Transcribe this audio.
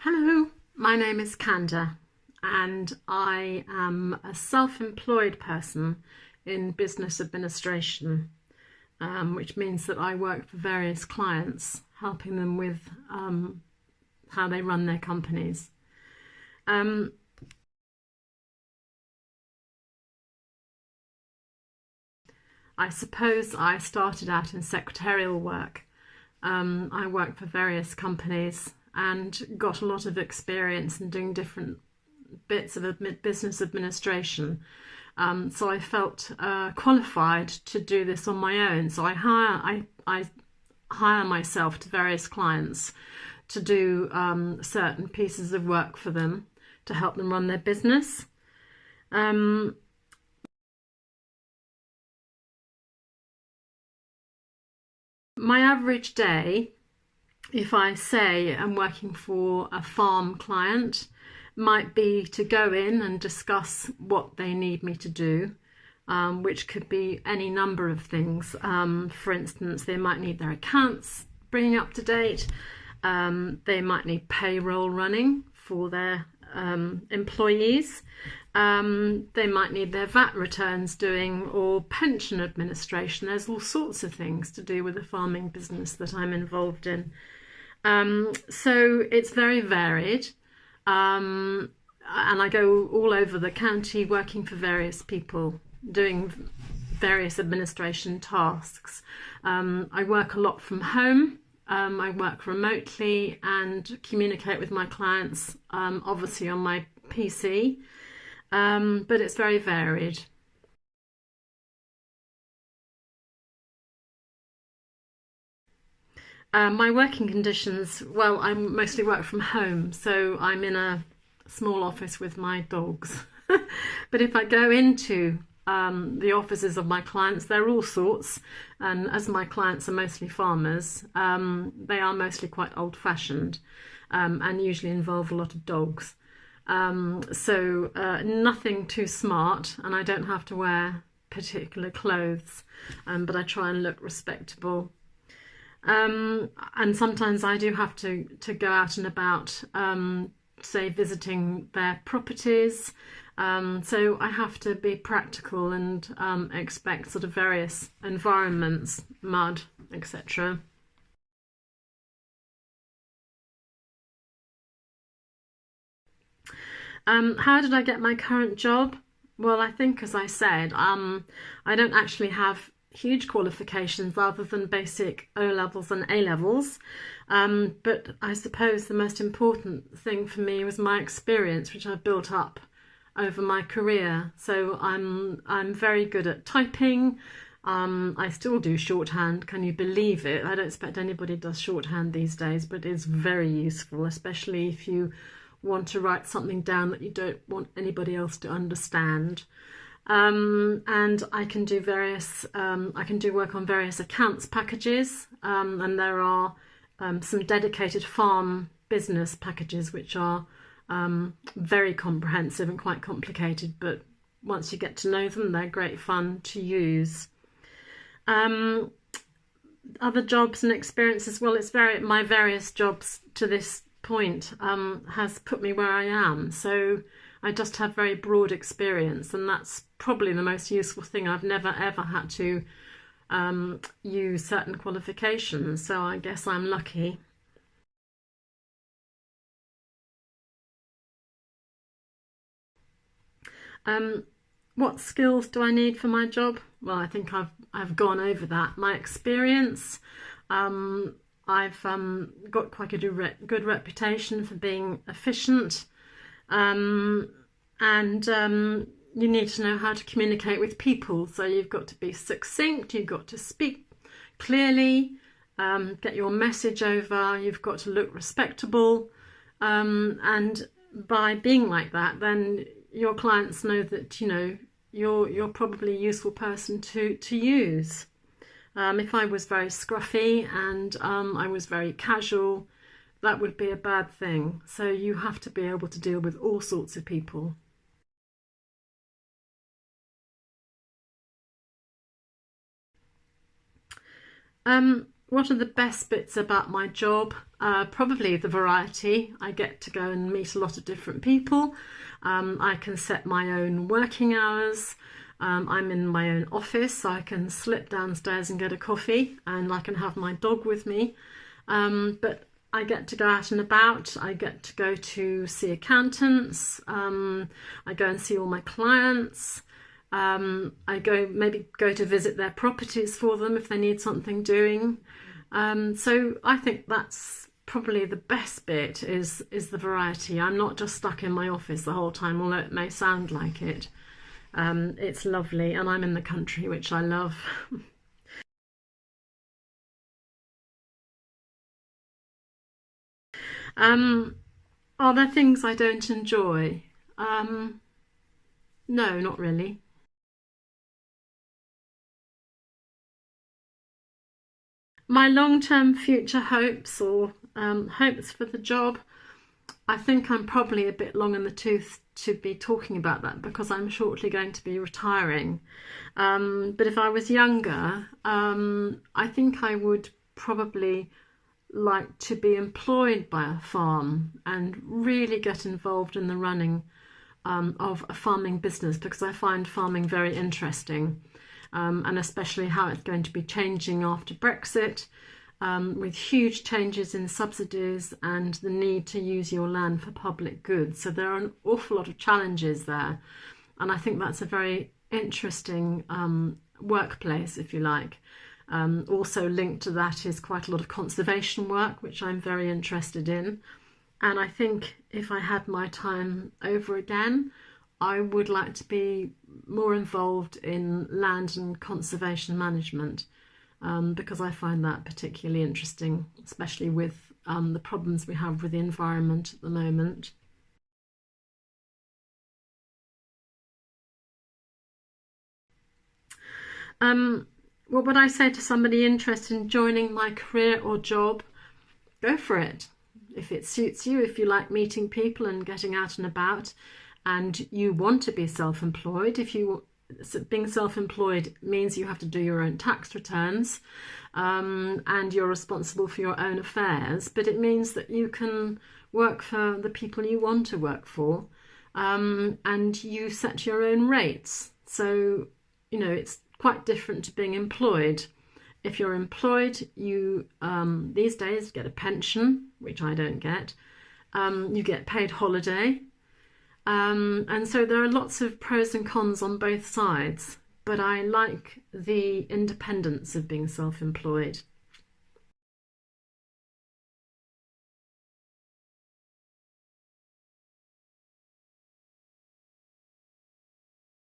Hello, my name is Canda and I am a self-employed person in business administration, which means that I work for various clients, helping them with how they run their companies. I suppose I started out in secretarial work. I worked for various companies and got a lot of experience in doing different bits of business administration. So I felt qualified to do this on my own. So I hire myself to various clients to do certain pieces of work for them to help them run their business. My average day, if I say I'm working for a farm client, might be to go in and discuss what they need me to do, which could be any number of things. For instance, they might need their accounts bringing up to date. They might need payroll running for their employees. They might need their VAT returns doing, or pension administration. There's all sorts of things to do with the farming business that I'm involved in. So it's very varied. And I go all over the county working for various people, doing various administration tasks. I work a lot from home. I work remotely and communicate with my clients, obviously on my PC, but it's very varied. My working conditions, well, I mostly work from home, so I'm in a small office with my dogs. But if I go into the offices of my clients, they're all sorts, and as my clients are mostly farmers, they are mostly quite old-fashioned and usually involve a lot of dogs. So nothing too smart, and I don't have to wear particular clothes, but I try and look respectable. And sometimes I do have to go out and about, say visiting their properties. So I have to be practical and expect sort of various environments, mud, etc. How did I get my current job? Well, I think, as I said, I don't actually have huge qualifications other than basic O levels and A levels. But I suppose the most important thing for me was my experience, which I've built up over my career. So I'm very good at typing. I still do shorthand. Can you believe it? I don't expect anybody does shorthand these days, but it's very useful, especially if you want to write something down that you don't want anybody else to understand. And I can do I can do work on various accounts packages, and there are some dedicated farm business packages which are very comprehensive and quite complicated, but once you get to know them, they're great fun to use. Other jobs and experiences, well, my various jobs to this point has put me where I am, so I just have very broad experience, and that's probably the most useful thing. I've never ever had to use certain qualifications, so I guess I'm lucky. Um, what skills do I need for my job? Well, I think I've gone over that. My experience, I've got quite a good reputation for being efficient, and you need to know how to communicate with people. So you've got to be succinct, you've got to speak clearly, get your message over, you've got to look respectable, and by being like that, then your clients know that you're probably a useful person to use. If I was very scruffy and I was very casual, that would be a bad thing. So you have to be able to deal with all sorts of people. What are the best bits about my job? Probably the variety. I get to go and meet a lot of different people. I can set my own working hours. I'm in my own office, so I can slip downstairs and get a coffee, and I can have my dog with me. But I get to go out and about. I get to go to see accountants. I go and see all my clients. I maybe go to visit their properties for them if they need something doing. So I think that's probably the best bit is the variety. I'm not just stuck in my office the whole time, although it may sound like it. It's lovely, and I'm in the country, which I love. Are there things I don't enjoy? No, not really. My long-term future hopes or hopes for the job, I think I'm probably a bit long in the tooth to be talking about that because I'm shortly going to be retiring. But if I was younger, I think I would probably like to be employed by a farm and really get involved in the running of a farming business because I find farming very interesting, and especially how it's going to be changing after Brexit, with huge changes in subsidies and the need to use your land for public goods. So there are an awful lot of challenges there, and I think that's a very interesting workplace, if you like. Also linked to that is quite a lot of conservation work, which I'm very interested in. And I think if I had my time over again, I would like to be more involved in land and conservation management, because I find that particularly interesting, especially with the problems we have with the environment at the moment. What would I say to somebody interested in joining my career or job? Go for it. If it suits you, if you like meeting people and getting out and about, and you want to be self-employed, being self-employed means you have to do your own tax returns, and you're responsible for your own affairs, but it means that you can work for the people you want to work for, and you set your own rates. So, it's quite different to being employed. If you're employed, you these days get a pension, which I don't get. You get paid holiday. And so there are lots of pros and cons on both sides, but I like the independence of being self-employed.